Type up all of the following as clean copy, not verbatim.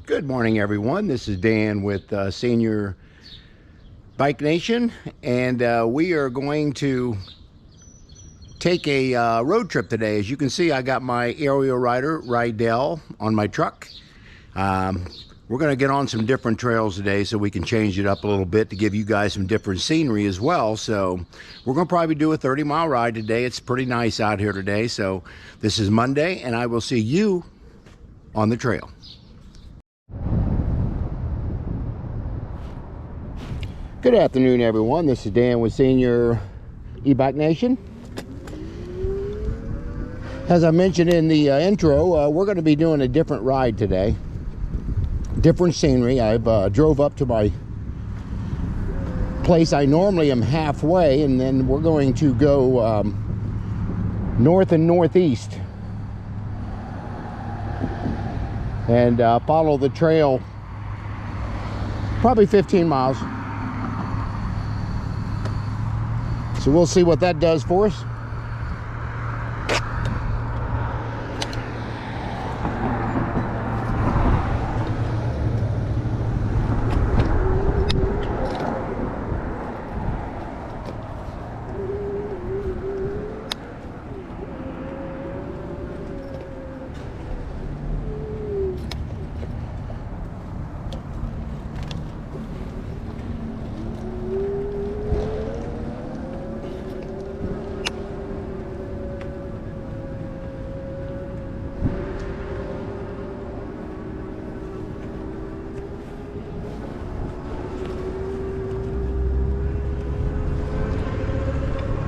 Good morning, everyone. This is Dan with Senior Bike Nation, and we are going to take a road trip today. As you can see, I got my aerial rider, Rydell, on my truck. We're going to get on some different trails today so we can change it up a little bit to give you guys some different scenery as well. So we're going to probably do a 30-mile ride today. It's pretty nice out here today. So this is Monday, and I will see you on the trail. Good afternoon, everyone. This is Dan with Senior E-Bike Nation. As I mentioned in the intro, we're going to be doing a different ride today. Different scenery. I've drove up to my place. I normally am halfway, and then we're going to go north and northeast and follow the trail probably 15 miles. So we'll see what that does for us.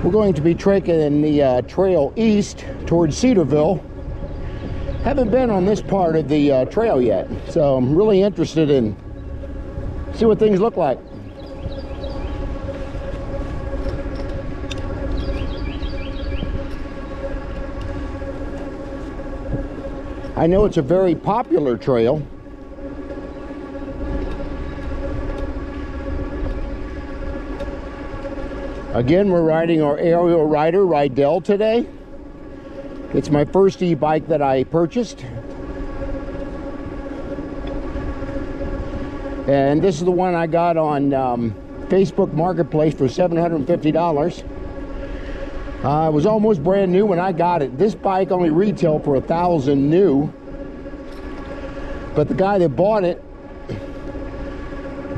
We're going to be trekking the trail east towards Cedarville. Haven't been on this part of the trail yet, so I'm really interested in see what things look like. I know it's a very popular trail. Again, we're riding our aerial rider, Rydell, today. It's my first e-bike that I purchased. And this is the one I got on Facebook Marketplace for $750. It was almost brand new when I got it. This bike only retailed for $1,000 new. But the guy that bought it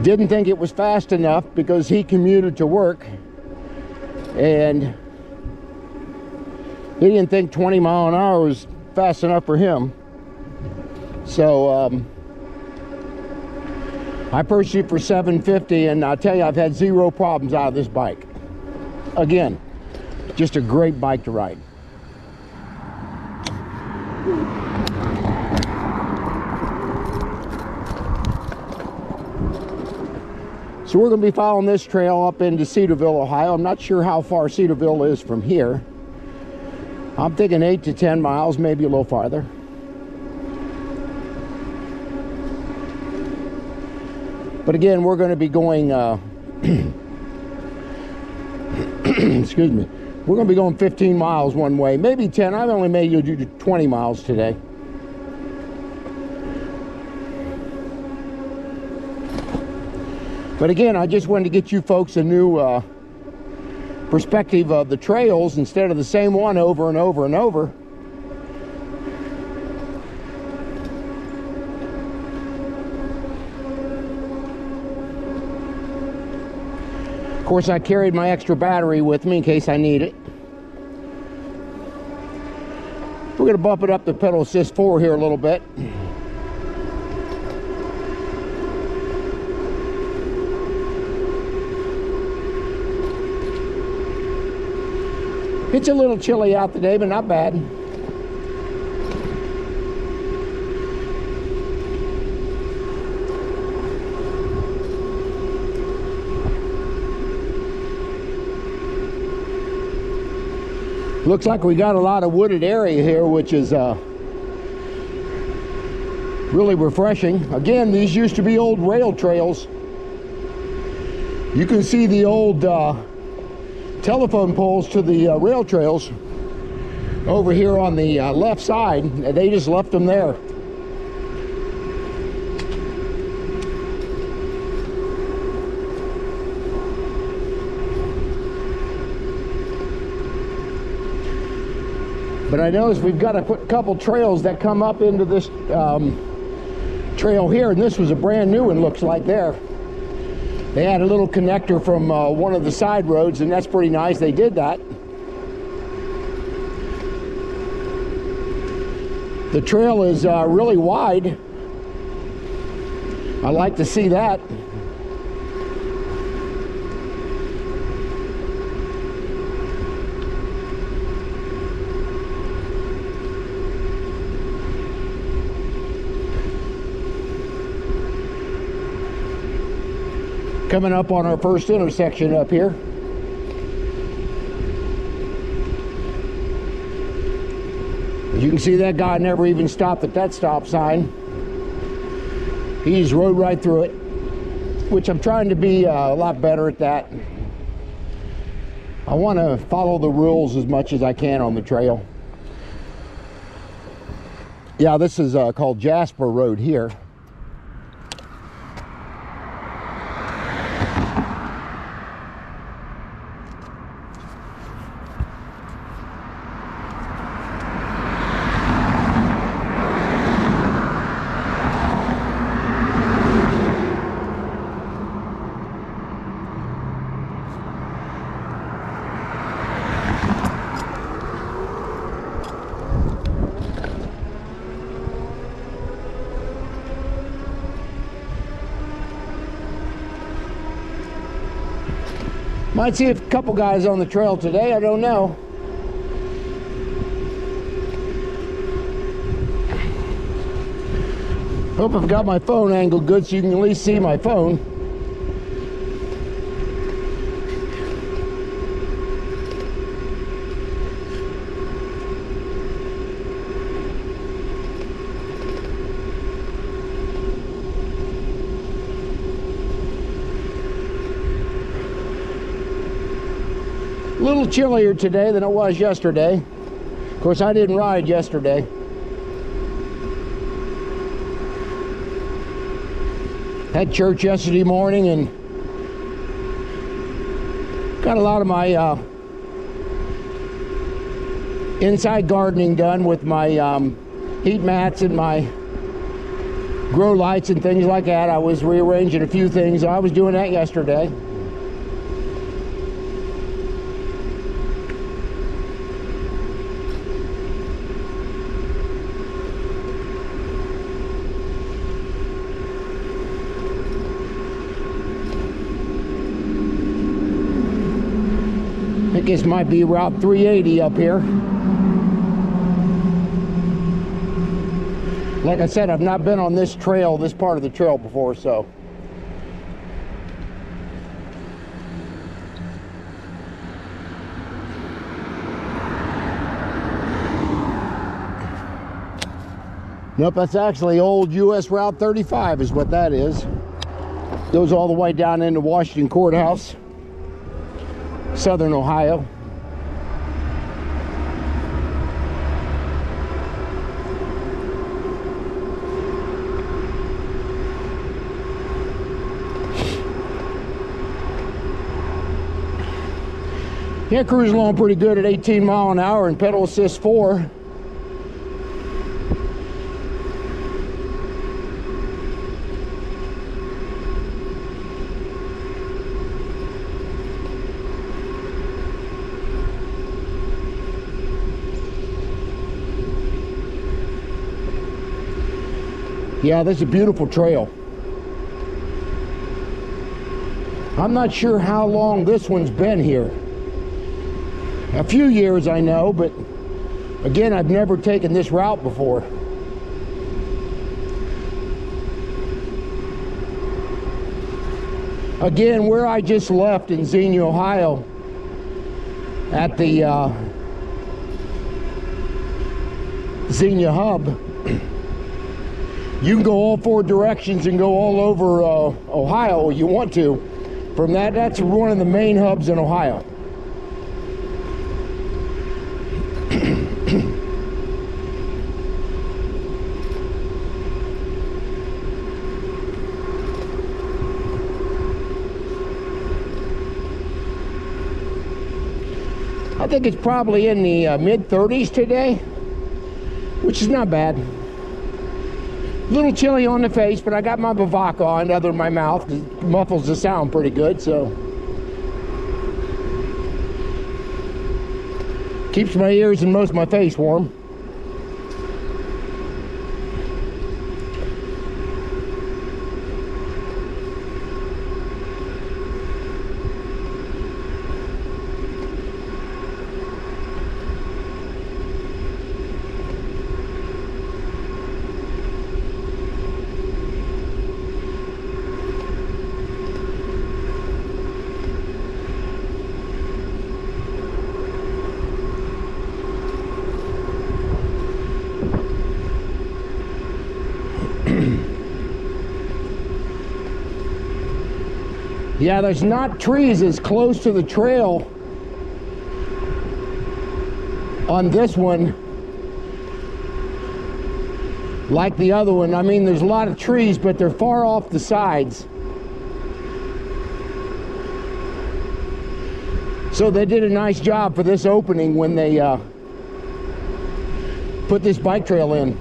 didn't think it was fast enough because he commuted to work. And he didn't think 20 mile an hour was fast enough for him. So I purchased it for $750, and I'll tell you, I've had zero problems out of this bike. Again, just a great bike to ride. So we're going to be following this trail up into Cedarville, Ohio. I'm not sure how far Cedarville is from here. I'm thinking 8 to 10 miles, maybe a little farther. But again, we're going to be going, excuse me, we're going to be going 15 miles one way, maybe 10. I've only made you do 20 miles today. But again, I just wanted to get you folks a new perspective of the trails instead of the same one over and over and over. Of course, I carried my extra battery with me in case I need it. We're going to bump it up to pedal assist 4 here a little bit. It's a little chilly out today, but not bad. Looks like we got a lot of wooded area here, which is really refreshing. Again, these used to be old rail trails. You can see the old telephone poles to the rail trails over here on the left side. They just left them there. But I noticed we've got to put a couple trails that come up into this trail here, and this was a brand new one, looks like there. They had a little connector from one of the side roads, and that's pretty nice. They did that. The trail is really wide. I like to see that. Coming up on our first intersection up here. As you can see, that guy never even stopped at that stop sign. He just rode right through it, which I'm trying to be a lot better at that. I want to follow the rules as much as I can on the trail. Yeah, this is called Jasper Road here. Might see a couple guys on the trail today, I don't know. Hope I've got my phone angled good so you can at least see my phone. A little chillier today than it was yesterday. Of course, I didn't ride yesterday. Had church yesterday morning and got a lot of my inside gardening done with my heat mats and my grow lights and things like that. I was rearranging a few things. I was doing that yesterday. I think this might be Route 380 up here. Like I said, I've not been on this trail, this part of the trail before, so. Nope, that's actually old US Route 35 is what that is. Goes all the way down into Washington Courthouse, Southern Ohio. Yeah, cruising along pretty good at 18 miles an hour in pedal assist 4. Yeah, this is a beautiful trail. I'm not sure how long this one's been here. A few years I know, but again, I've never taken this route before. Again, where I just left in Xenia, Ohio, at the Xenia hub, you can go all 4 directions and go all over Ohio if you want to. From that, that's one of the main hubs in Ohio. I think it's probably in the mid-30s today. which is not bad. A little chilly on the face, but I got my Bivak on other than my mouth. It muffles the sound pretty good, so keeps my ears and most of my face warm. Yeah, there's not trees as close to the trail on this one like the other one. I mean, there's a lot of trees, but they're far off the sides. So they did a nice job for this opening when they put this bike trail in.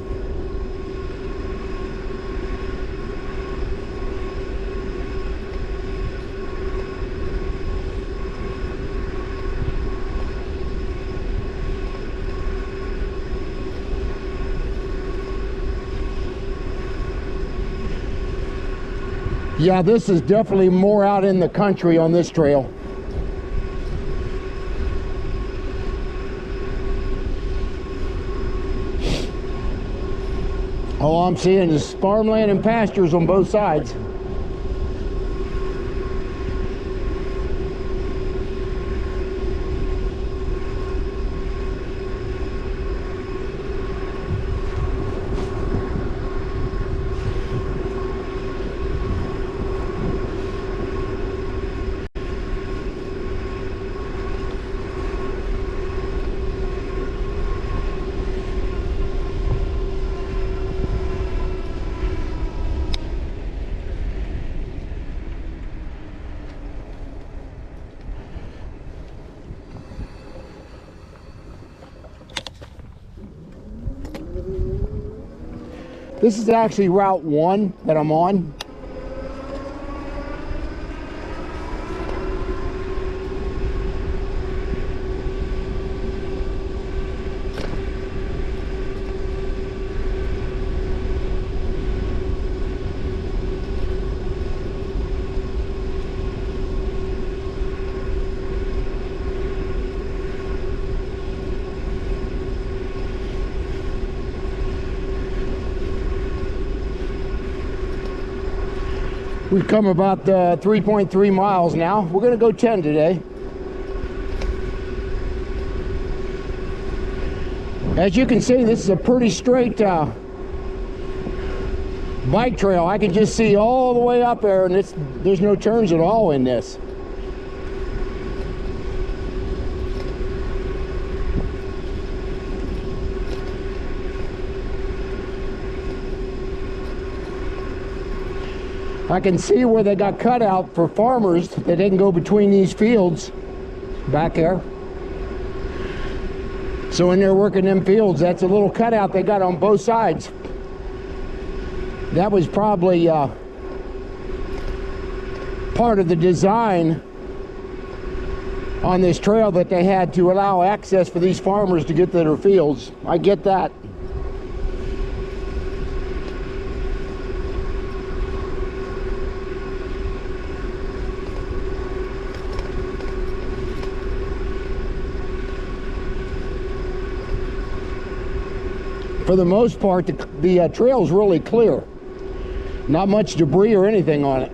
Yeah, this is definitely more out in the country on this trail. All I'm seeing is farmland and pastures on both sides. This is actually Route 1 that I'm on. We've come about 3.3 miles now. We're gonna go 10 today. As you can see, this is a pretty straight bike trail. I can just see all the way up there, and there's no turns at all in this. I can see where they got cut out for farmers that they can go between these fields back there. So when they're working them fields, that's a little cutout they got on both sides. That was probably part of the design on this trail that they had to allow access for these farmers to get to their fields. I get that. For the most part, the trail's really clear. Not much debris or anything on it.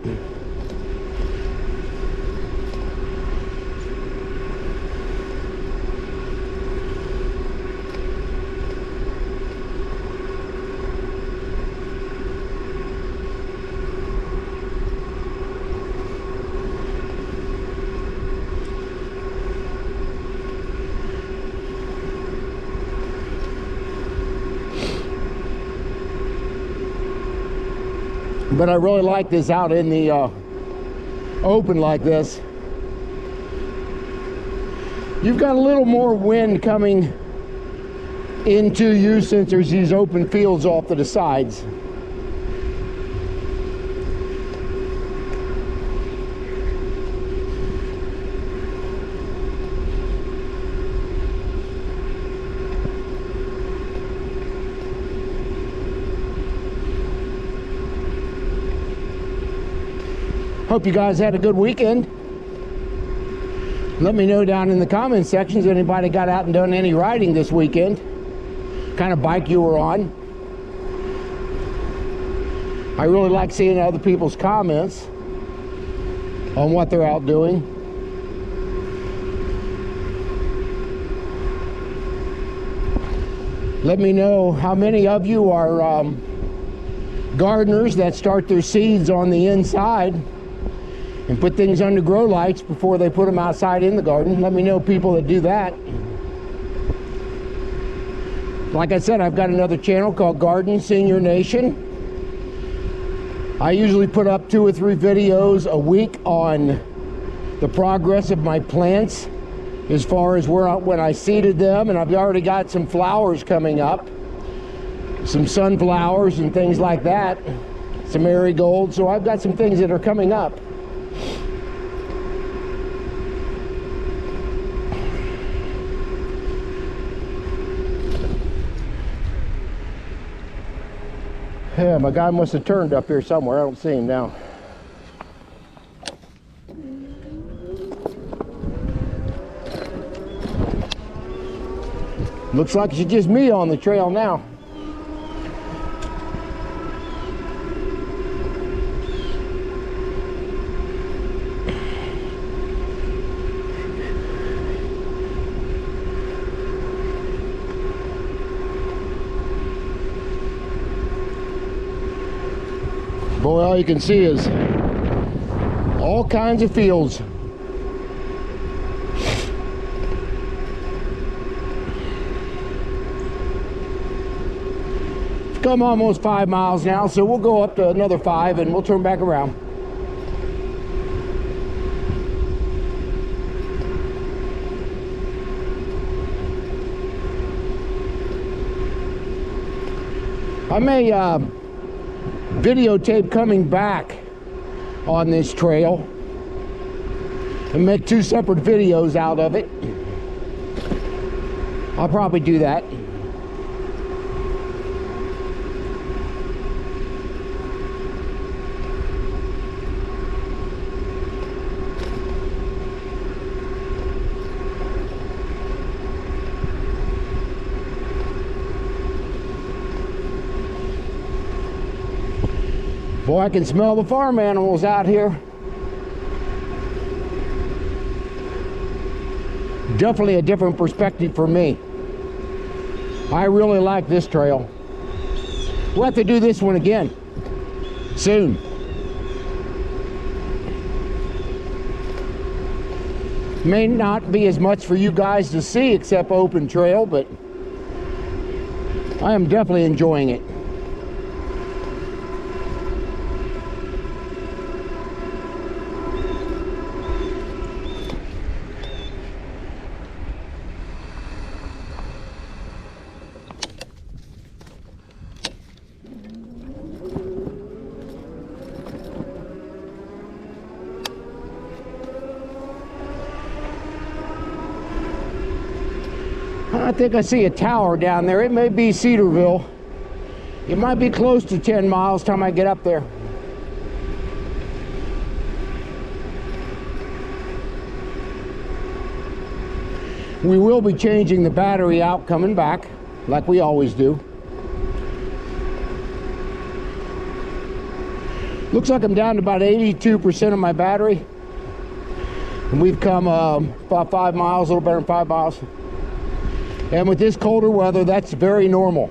But I really like this out in the open like this. You've got a little more wind coming into you since there's these open fields off to the sides. Hope you guys had a good weekend. Let me know down in the comment sections if anybody got out and done any riding this weekend. Kind of bike you were on. I really like seeing other people's comments on what they're out doing. Let me know how many of you are gardeners that start their seeds on the inside and put things under grow lights before they put them outside in the garden. Let me know people that do that. Like I said, I've got another channel called Garden Senior Nation. I usually put up 2 or 3 videos a week on the progress of my plants as far as when I seeded them, and I've already got some flowers coming up, some sunflowers and things like that, some marigolds, so I've got some things that are coming up. Yeah, my guy must have turned up here somewhere. I don't see him now. Looks like it's just me on the trail now. Boy, all you can see is all kinds of fields. It's come almost 5 miles now, so we'll go up to another 5 and we'll turn back around. I may videotape coming back on this trail and make 2 separate videos out of it. I'll probably do that. Boy, I can smell the farm animals out here. Definitely a different perspective for me. I really like this trail. We'll have to do this one again soon. May not be as much for you guys to see except open trail, but I am definitely enjoying it. I think I see a tower down there. It may be Cedarville. It might be close to 10 miles time I get up there. We will be changing the battery out coming back, like we always do. Looks like I'm down to about 82% of my battery. And we've come about 5 miles, a little better than 5 miles. And with this colder weather, that's very normal.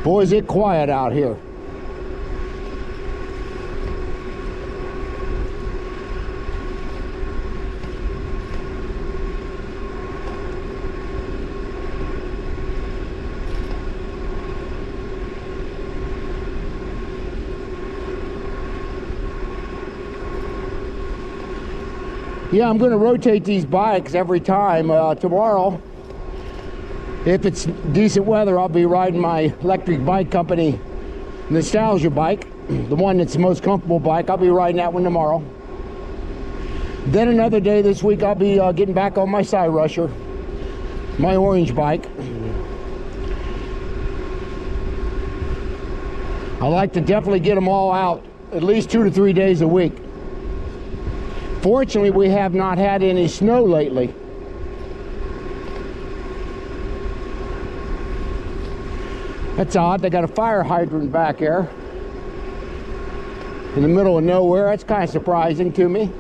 Boy, is it quiet out here. Yeah, I'm going to rotate these bikes every time. Tomorrow, if it's decent weather, I'll be riding my electric bike company nostalgia bike, the one that's the most comfortable bike. I'll be riding that one tomorrow. Then another day this week, I'll be getting back on my side rusher, my orange bike. I like to definitely get them all out at least 2 to 3 days a week. Fortunately, we have not had any snow lately. That's odd. They got a fire hydrant back there in the middle of nowhere. That's kind of surprising to me.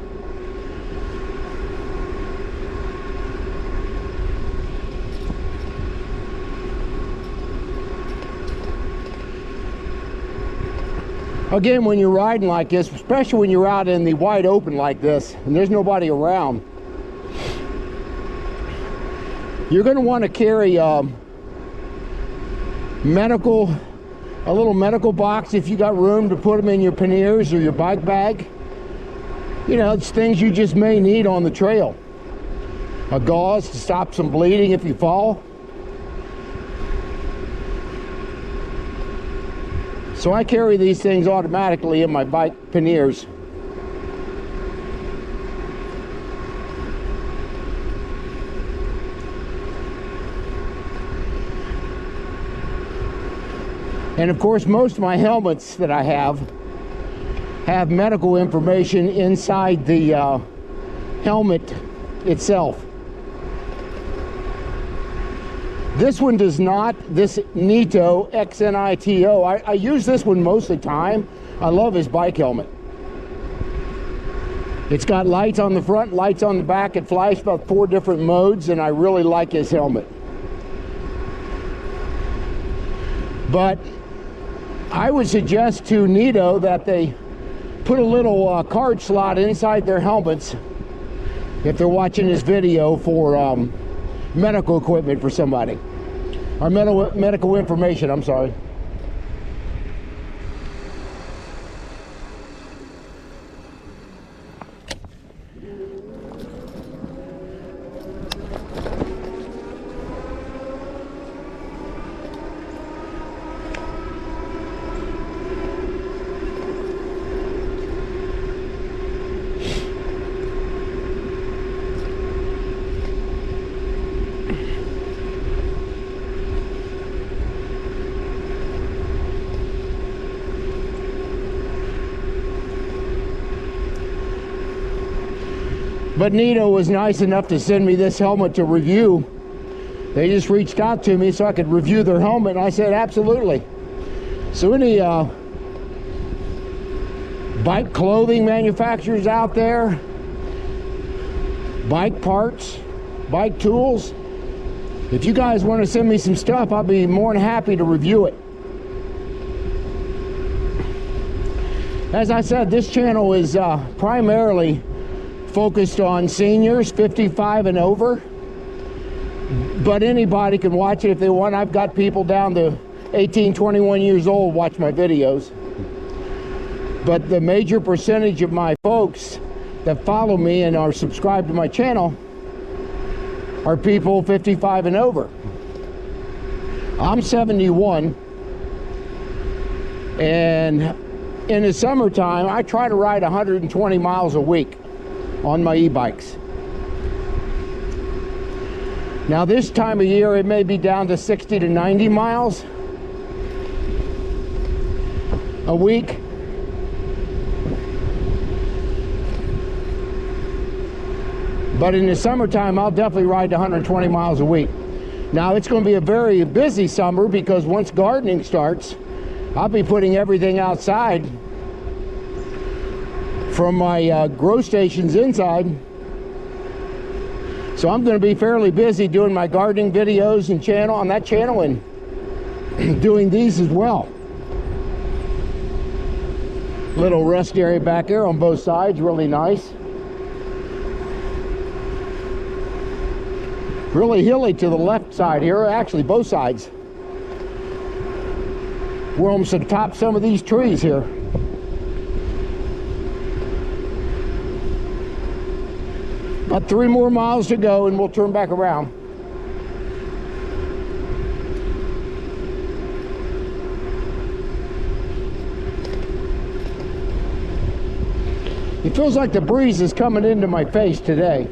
Again, when you're riding like this, especially when you're out in the wide open like this and there's nobody around, you're going to want to carry a little medical box if you got room to put them in your panniers or your bike bag. You know, it's things you just may need on the trail. A gauze to stop some bleeding if you fall. So I carry these things automatically in my bike panniers. And of course, most of my helmets that I have medical information inside the helmet itself. This one does not, this Nito, X-N-I-T-O. I use this one most of the time. I love his bike helmet. It's got lights on the front, lights on the back. It flashes about 4 different modes, and I really like his helmet. But I would suggest to Nito that they put a little card slot inside their helmets if they're watching this video for medical equipment for somebody, or medical information, I'm sorry. But Nito was nice enough to send me this helmet to review. They just reached out to me so I could review their helmet, and I said absolutely. So any bike clothing manufacturers out there, bike parts, bike tools, if you guys want to send me some stuff, I'll be more than happy to review it. As I said, this channel is primarily focused on seniors 55 and over, but anybody can watch it if they want. I've got people down to 18, 21 years old watch my videos, but the major percentage of my folks that follow me and are subscribed to my channel are people 55 and over. I'm 71, and in the summertime I try to ride 120 miles a week on my e-bikes. Now this time of year it may be down to 60 to 90 miles a week. But in the summertime I'll definitely ride 120 miles a week. Now it's going to be a very busy summer because once gardening starts, I'll be putting everything outside from my grow stations inside. So I'm going to be fairly busy doing my gardening videos and channel on that channel, and doing these as well. Little rest area back there on both sides, really nice. Really hilly to the left side here, actually both sides. We're almost at the top of some of these trees here. About 3 more miles to go and we'll turn back around. It feels like the breeze is coming into my face today.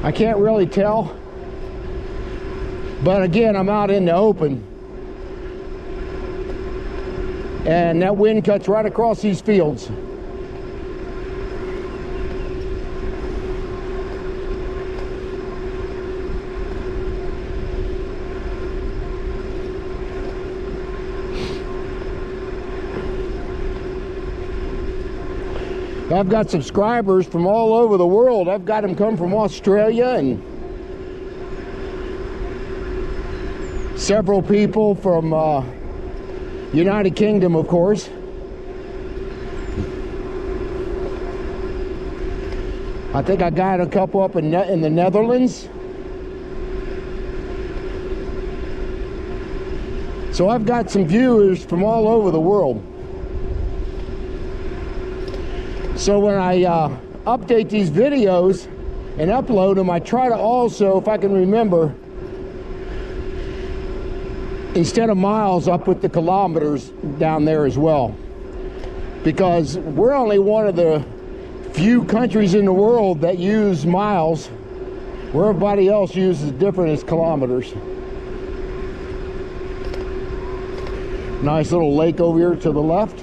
I can't really tell. But again, I'm out in the open. And that wind cuts right across these fields. I've got subscribers from all over the world. I've got them come from Australia and several people from United Kingdom, of course. I think I got a couple up in the Netherlands. So I've got some viewers from all over the world. So when I update these videos and upload them, I try to also, if I can remember, instead of miles, I'll put the kilometers down there as well. Because we're only one of the few countries in the world that use miles, where everybody else uses different as kilometers. Nice little lake over here to the left.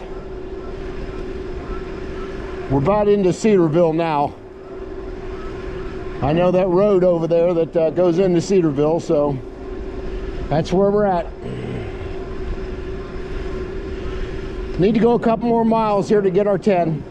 We're about into Cedarville now. I know that road over there that goes into Cedarville, so that's where we're at. Need to go a couple more miles here to get our 10.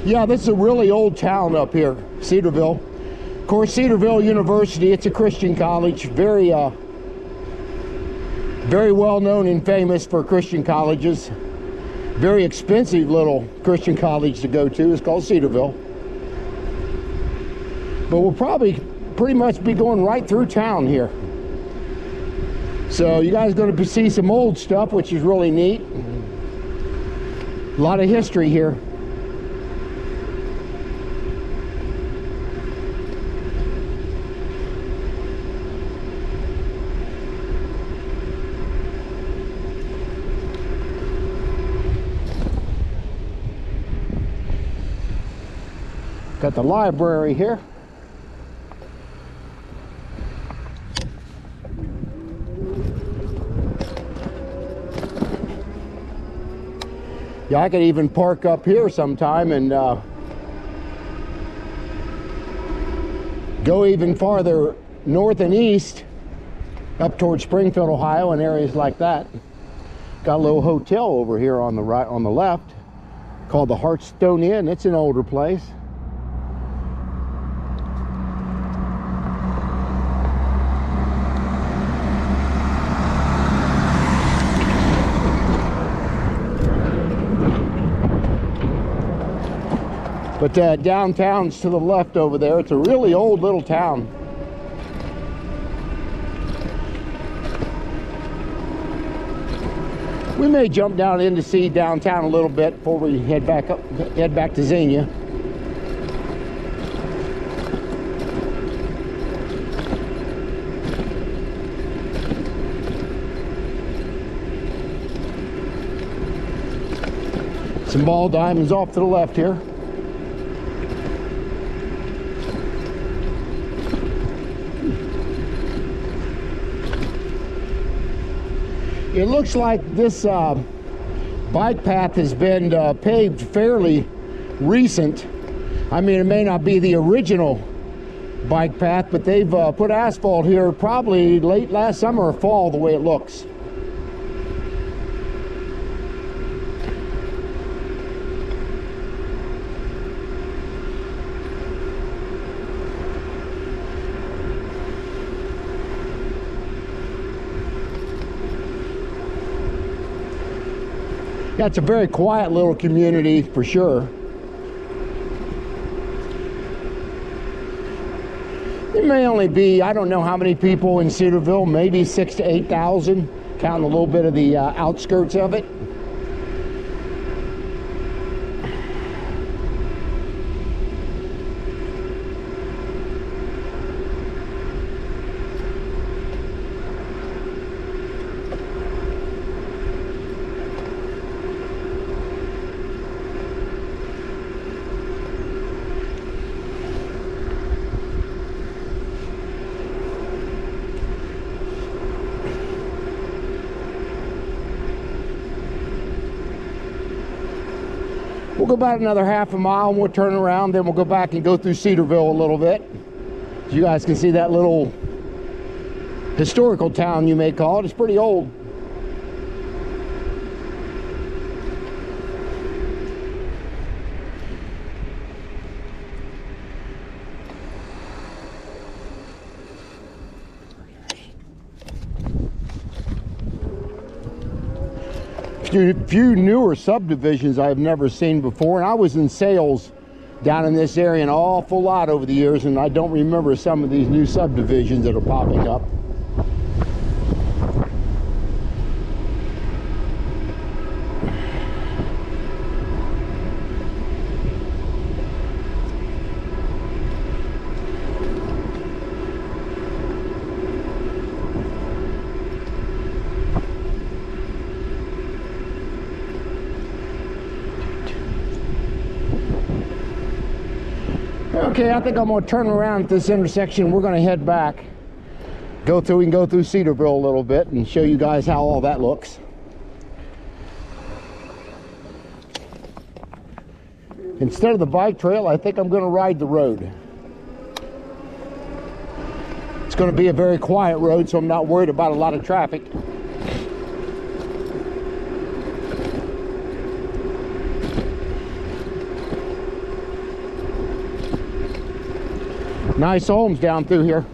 Yeah, this is a really old town up here, Cedarville. Of course, Cedarville University, it's a Christian college, very well known and famous for Christian colleges. Very expensive little Christian college to go to. It's called Cedarville. But we'll probably pretty much be going right through town here. So you guys are going to see some old stuff, which is really neat. A lot of history here. Got the library here. Yeah, I could even park up here sometime and go even farther north and east up towards Springfield, Ohio, and areas like that. Got a little hotel over here on the right, on the left, called the Hearthstone Inn. It's an older place. But downtown's to the left over there. It's a really old little town. We may jump down in to see downtown a little bit before we head back to Xenia. Some ball diamonds off to the left here. It looks like this bike path has been paved fairly recent. I mean, it may not be the original bike path, but they've put asphalt here probably late last summer or fall, the way it looks. Yeah, it's a very quiet little community for sure. It may only be, I don't know how many people in Cedarville, maybe 6,000 to 8,000, counting a little bit of the outskirts of it. We'll go about another half a mile and we'll turn around, then we'll go back and go through Cedarville a little bit. So you guys can see that little historical town, you may call it. It's pretty old. A few newer subdivisions I've never seen before, and I was in sales down in this area an awful lot over the years, and I don't remember some of these new subdivisions that are popping up. Okay, I think I'm going to turn around at this intersection. We're going to head back. We can go through Cedarville a little bit and show you guys how all that looks. Instead of the bike trail, I think I'm going to ride the road. It's going to be a very quiet road, so I'm not worried about a lot of traffic. Nice homes down through here.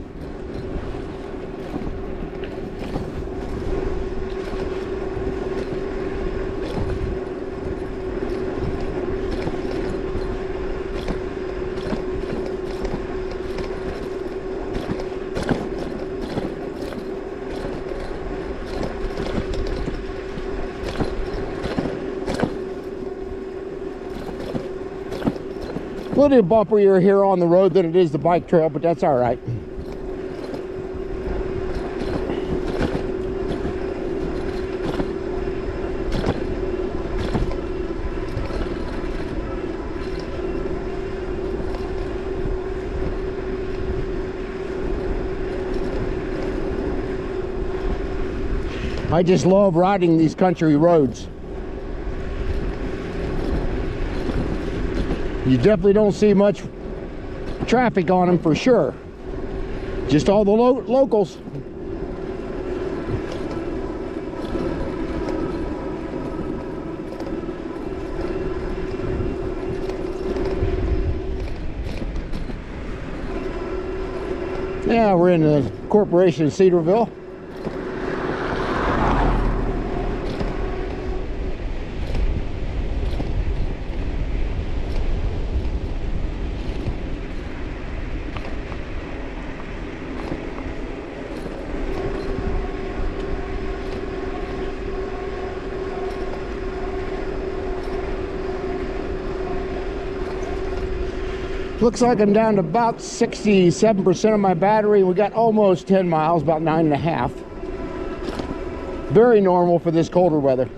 A little bumpier here on the road than it is the bike trail, but that's all right. I just love riding these country roads. You definitely don't see much traffic on them for sure. Just all the locals. Yeah, we're in the corporation of Cedarville. Looks like I'm down to about 67% of my battery. We got almost 10 miles, about 9.5. Very normal for this colder weather.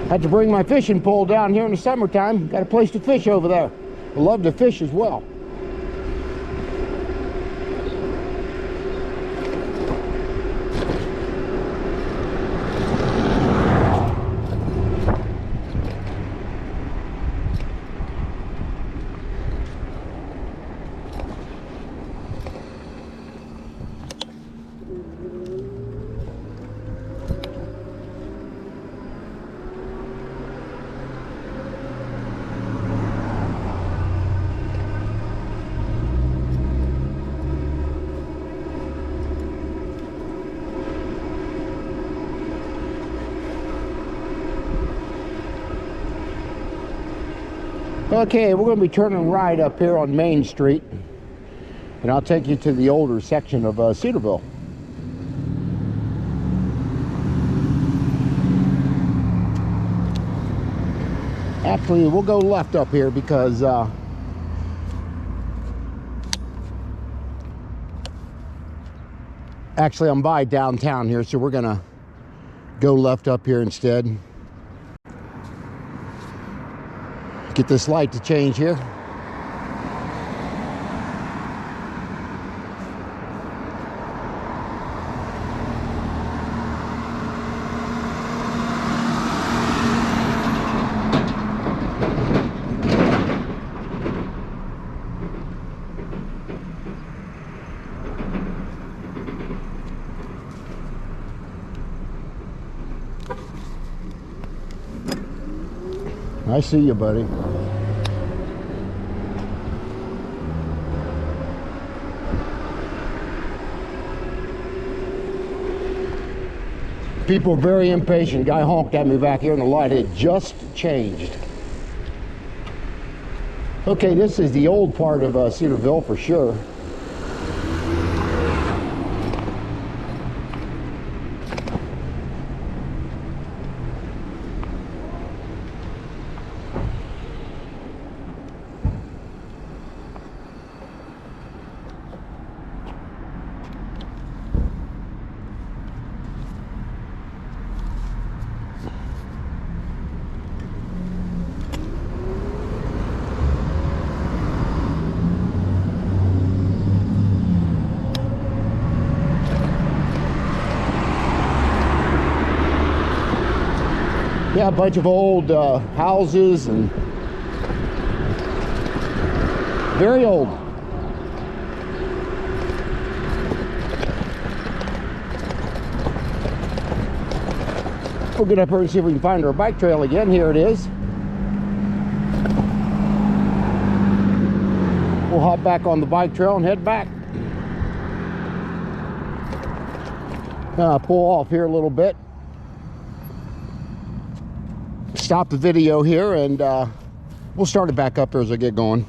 Had to bring my fishing pole down here in the summertime. Got a place to fish over there. I love to fish as well. Okay, we're going to be turning right up here on Main Street, and I'll take you to the older section of Cedarville. Actually, we'll go left up here because actually I'm by downtown here, so we're gonna go left up here instead. Get this light to change here. I see you, buddy. People are very impatient. Guy honked at me back here and the light had just changed. Okay, this is the old part of Cedarville for sure. Yeah, a bunch of old houses, and very old. We'll get up here and see if we can find our bike trail again. Here it is. We'll hop back on the bike trail and head back. Pull off here a little bit. Stop the video here, and we'll start it back up here as I get going.